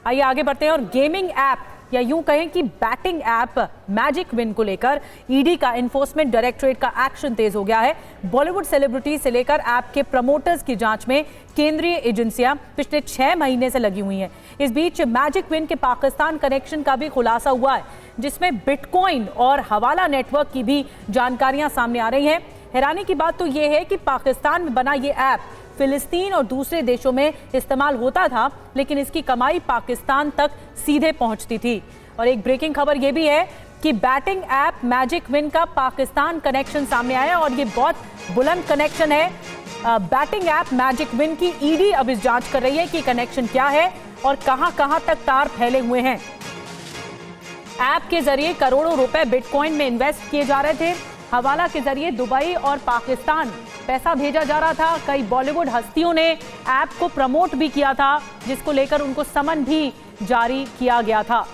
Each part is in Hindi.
आइए आगे बढ़ते हैं और गेमिंग ऐप या यूं कहें कि बैटिंग ऐप मैजिक विन को लेकर ईडी का एनफोर्समेंट डायरेक्टरेट का एक्शन तेज हो गया है। बॉलीवुड सेलिब्रिटी से लेकर ऐप के प्रमोटर्स की जांच में केंद्रीय एजेंसियां पिछले 6 महीने से लगी हुई हैं। इस बीच मैजिक विन के पाकिस्तान कनेक्शन का भी खुलासा हुआ है, जिसमें बिटकॉइन और हवाला नेटवर्क की भी जानकारियां सामने आ रही हैं। हैरानी की बात तो यह है कि पाकिस्तान में बना ये ऐप फिलिस्तीन और दूसरे देशों में इस्तेमाल होता था, लेकिन इसकी कमाई पाकिस्तान तक सीधे पहुंचती थी। और एक ब्रेकिंग खबर यह भी है कि बैटिंग ऐप मैजिक विन का पाकिस्तान कनेक्शन सामने आया और ये बहुत बुलंद कनेक्शन है। बैटिंग ऐप मैजिक विन की ईडी अब इस जांच कर रही है कि कनेक्शन क्या है और कहां तक तार फैले हुए हैं। ऐप के जरिए करोड़ों रुपए बिटकॉइन में इन्वेस्ट किए जा रहे थे। हवाला के जरिए दुबई और पाकिस्तान पैसा भेजा जा रहा था। कई बॉलीवुड हस्तियों ने ऐप को प्रमोट भी किया था, जिसको लेकर उनको समन भी जारी किया गया था।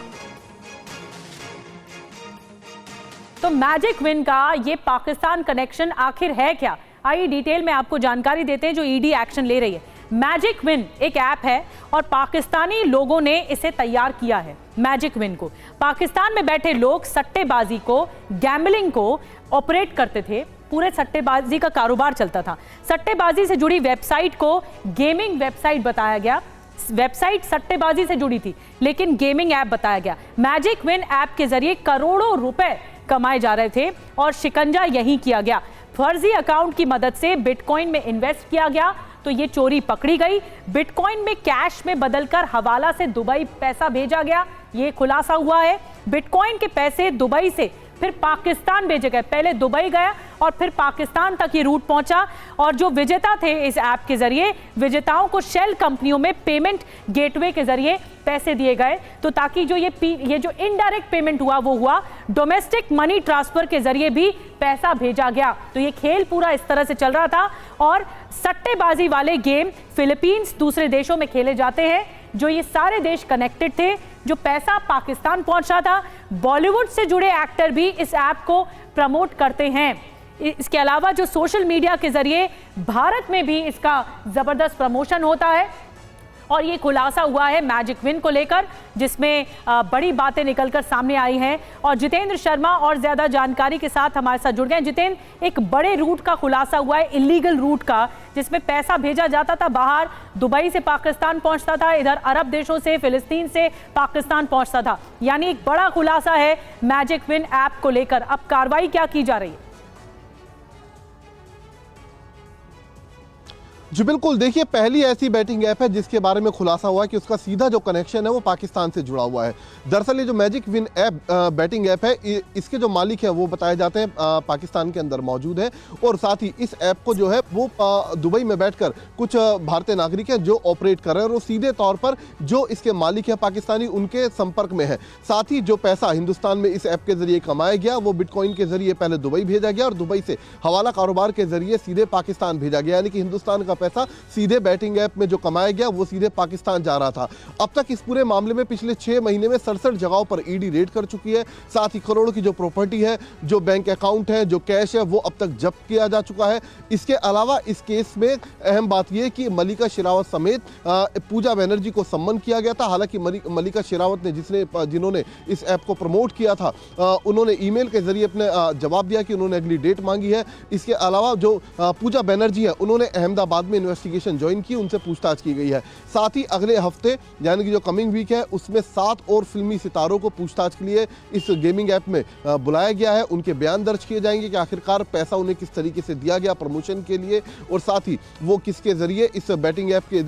तो मैजिक विन का ये पाकिस्तान कनेक्शन आखिर है क्या? आइए डिटेल में आपको जानकारी देते हैं जो ईडी एक्शन ले रही है। मैजिक विन एक ऐप है और पाकिस्तानी लोगों ने इसे तैयार किया है। मैजिक विन को पाकिस्तान में बैठे लोग सट्टेबाजी को, गैम्बलिंग को ऑपरेट करते थे। पूरे सट्टेबाजी का कारोबार चलता था। सट्टेबाजी से जुड़ी वेबसाइट को गेमिंग वेबसाइट बताया गया। वेबसाइट सट्टेबाजी से जुड़ी थी, लेकिन गेमिंग ऐप बताया गया। मैजिक विन ऐप के जरिए करोड़ों रुपए कमाए जा रहे थे और शिकंजा यही किया गया। फर्जी अकाउंट की मदद से बिटकॉइन में इन्वेस्ट किया गया तो ये चोरी पकड़ी गई। बिटकॉइन में कैश में बदलकर हवाला से दुबई पैसा भेजा गया, ये खुलासा हुआ है। बिटकॉइन के पैसे दुबई से फिर पाकिस्तान भेजे गए। पहले दुबई गया और फिर पाकिस्तान तक ये रूट पहुंचा। और जो विजेता थे इस ऐप के जरिए, विजेताओं को शेल कंपनियों में पेमेंट गेटवे के जरिए पैसे दिए गए, तो ताकि जो ये जो इनडायरेक्ट पेमेंट हुआ वो हुआ डोमेस्टिक मनी ट्रांसफर के जरिए भी पैसा भेजा गया। तो ये खेल पूरा इस तरह से चल रहा था। और सट्टेबाजी वाले गेम फिलीपींस, दूसरे देशों में खेले जाते हैं, जो ये सारे देश कनेक्टेड थे, जो पैसा पाकिस्तान पहुंच रहा था। बॉलीवुड से जुड़े एक्टर भी इस ऐप को प्रमोट करते हैं। इसके अलावा जो सोशल मीडिया के जरिए भारत में भी इसका जबरदस्त प्रमोशन होता है। और ये खुलासा हुआ है मैजिक विन को लेकर, जिसमें बड़ी बातें निकलकर सामने आई हैं। और जितेंद्र शर्मा और ज्यादा जानकारी के साथ हमारे साथ जुड़ गए। जितेंद्र, एक बड़े रूट का खुलासा हुआ है, इलीगल रूट का, जिसमें पैसा भेजा जाता था बाहर, दुबई से पाकिस्तान पहुंचता था, इधर अरब देशों से, फिलिस्तीन से पाकिस्तान पहुंचता था। यानी एक बड़ा खुलासा है मैजिक विन ऐप को लेकर। अब कार्रवाई क्या की जा रही है? जी बिल्कुल, देखिए पहली ऐसी बैटिंग ऐप है जिसके बारे में खुलासा हुआ है कि उसका सीधा जो कनेक्शन है वो पाकिस्तान से जुड़ा हुआ है। दरअसल ये जो magic win app batting app है, इसके जो मालिक है वो बताए जाते हैं पाकिस्तान के अंदर मौजूद है। और साथ ही इस ऐप को जो है वो दुबई में बैठकर कुछ भारतीय नागरिक हैं जो ऑपरेट कर रहे हैं, और वो सीधे तौर पर जो इसके मालिक है पाकिस्तानी, उनके संपर्क में है। साथ ही जो पैसा हिंदुस्तान में इस ऐप के जरिए कमाया गया वो बिटकॉइन के जरिए पहले दुबई भेजा गया और दुबई से हवाला कारोबार के जरिए सीधे पाकिस्तान भेजा गया। यानी कि हिंदुस्तान का पैसा सीधे बैटिंग ऐप में जो कमाया गया वो सीधे पाकिस्तान जा रहा था। अब तक इस पूरे मामले में पिछले 6 महीने में 67 जगहों पर ईडी रेड कर चुकी है। साथ ही करोड़ों की जो प्रॉपर्टी है, जो बैंक अकाउंट है, जो कैश है, वो अब तक जब्त किया जा चुका है। इसके अलावा इस केस में अहम बात यह कि मलिका शेरावत समेत पूजा बनर्जी को सम्मन किया गया था। हालांकि मलिका शेरावत ने जिन्होंने इस ऐप को प्रमोट किया था, उन्होंने ईमेल के जरिए अपने जवाब दिया कि उन्होंने अगली डेट मांगी है। इसके अलावा जो पूजा बनर्जी है, उन्होंने अहमदाबाद में इन्वेस्टिगेशन ज्वाइन की, उनसे पूछताछ की गई है। साथ ही अगले हफ्ते यानी कि जो कमिंग वीक है उसमें 7 और फिल्मी सितारों को पूछताछ के लिए इस गेमिंग ऐप में बुलाया गया है। उनके बयान दर्ज किए जाएंगे कि आखिरकार पैसा उन्हें किस तरीके से दिया गया प्रमोशन के लिए, और साथ ही वो किसके जरिए इस बैटिंग ऐप के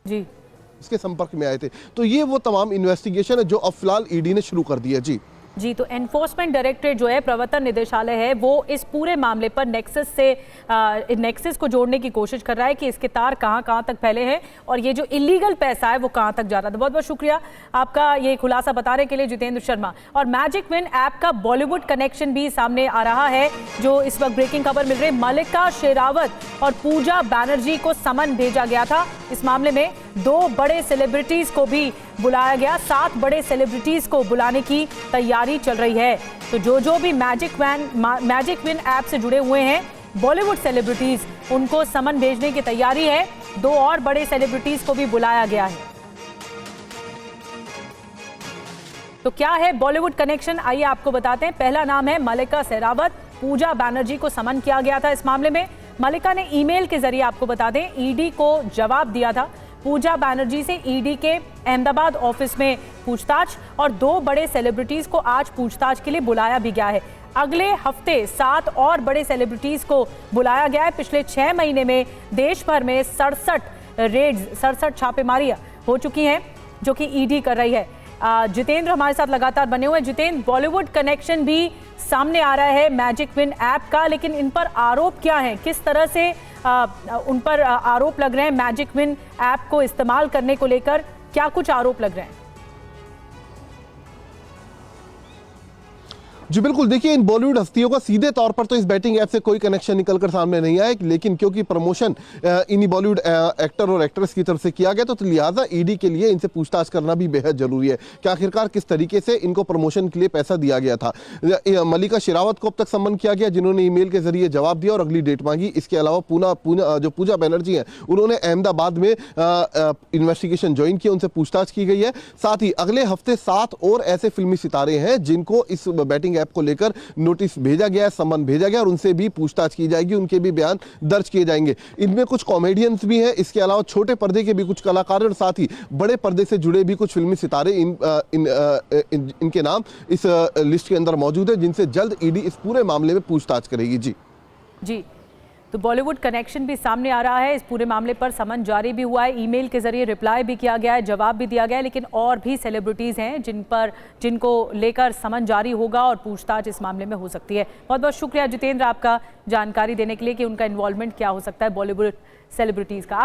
इसके संपर्क में आए थे। तो ये वो तमाम इन्वेस्टिगेशन है जो अब फिलहाल ईडी ने शुरू कर दी है। जी, तो एनफोर्समेंट डायरेक्टरेट जो है, प्रवर्तन निदेशालय है, वो इस पूरे मामले पर नेक्सस को जोड़ने की कोशिश कर रहा है कि इसके तार कहां तक फैले हैं और ये जो इलीगल पैसा है वो कहां तक जा रहा था। बहुत बहुत शुक्रिया आपका ये खुलासा बताने के लिए जितेंद्र शर्मा। और मैजिक विन ऐप का बॉलीवुड कनेक्शन भी सामने आ रहा है, जो इस वक्त ब्रेकिंग खबर मिल रही है। मलिका शेरावत और पूजा बनर्जी को समन भेजा गया था। इस मामले में 2 बड़े सेलिब्रिटीज को भी बुलाया गया, 7 बड़े सेलिब्रिटीज को बुलाने की तैयारी चल रही है। तो जो भी मैजिक विन ऐप से जुड़े हुए हैं बॉलीवुड सेलिब्रिटीज, उनको समन भेजने की तैयारी है। 2 और बड़े सेलिब्रिटीज को भी बुलाया गया है। तो क्या है बॉलीवुड कनेक्शन, आइए आपको बताते हैं। पहला नाम है मल्लिका शेरावत। पूजा बनर्जी को समन किया गया था इस मामले में। मल्लिका ने ईमेल के जरिए, आपको बता दें, ईडी को जवाब दिया था। पूजा बनर्जी से ईडी के अहमदाबाद ऑफिस में पूछताछ, और 2 बड़े सेलिब्रिटीज को आज पूछताछ के लिए बुलाया भी गया है। अगले हफ्ते 7 और बड़े सेलिब्रिटीज को बुलाया गया है। पिछले 6 महीने में देश भर में 67 छापेमारियां हो चुकी हैं, जो कि ईडी कर रही है। जितेंद्र हमारे साथ लगातार बने हुए हैं। जितेंद्र, बॉलीवुड कनेक्शन भी सामने आ रहा है मैजिक विन ऐप का, लेकिन इन पर आरोप क्या हैं? किस तरह से उन पर आरोप लग रहे हैं? मैजिक विन ऐप को इस्तेमाल करने को लेकर क्या कुछ आरोप लग रहे हैं? जी बिल्कुल, देखिए इन बॉलीवुड हस्तियों का सीधे तौर पर तो इस बैटिंग ऐप से कोई कनेक्शन निकलकर सामने नहीं आया, लेकिन क्योंकि प्रमोशन इन्हीं बॉलीवुड एक्टर और एक्ट्रेस की तरफ से किया गया, तो लिहाजा ईडी के लिए इनसे पूछताछ करना भी बेहद जरूरी है कि आखिरकार किस तरीके से इनको प्रमोशन के लिए पैसा दिया गया था। मल्लिका शेरावत को अब तक सम्मन किया गया, जिन्होंने ईमेल के जरिए जवाब दिया और अगली डेट मांगी। इसके अलावा जो पूजा बनर्जी हैं, उन्होंने अहमदाबाद में इन्वेस्टिगेशन ज्वाइन किया, उनसे पूछताछ की गई है। साथ ही अगले हफ्ते 7 और ऐसे फिल्मी सितारे हैं जिनको इस बैटिंग ऐप को लेकर नोटिस भेजा गया है, सम्मन भेजा गया, और उनसे भी पूछताछ की जाएगी, उनके भी बयान दर्ज किए जाएंगे। इनमें कुछ कॉमेडियंस भी हैं, इसके अलावा छोटे पर्दे के भी कुछ कलाकार और साथ ही बड़े पर्दे से जुड़े भी कुछ फिल्मी सितारे इनके नाम इस लिस्ट के अंदर मौजूद है, जिनसे जल्द ईडी इस पूरे मामले में पूछताछ करेगी। जी, तो बॉलीवुड कनेक्शन भी सामने आ रहा है। इस पूरे मामले पर समन जारी भी हुआ है, ईमेल के जरिए रिप्लाई भी किया गया है, जवाब भी दिया गया है, लेकिन और भी सेलिब्रिटीज हैं जिनको लेकर समन जारी होगा और पूछताछ इस मामले में हो सकती है। बहुत बहुत शुक्रिया जितेंद्र आपका जानकारी देने के लिए कि उनका इन्वॉल्वमेंट क्या हो सकता है बॉलीवुड सेलिब्रिटीज का।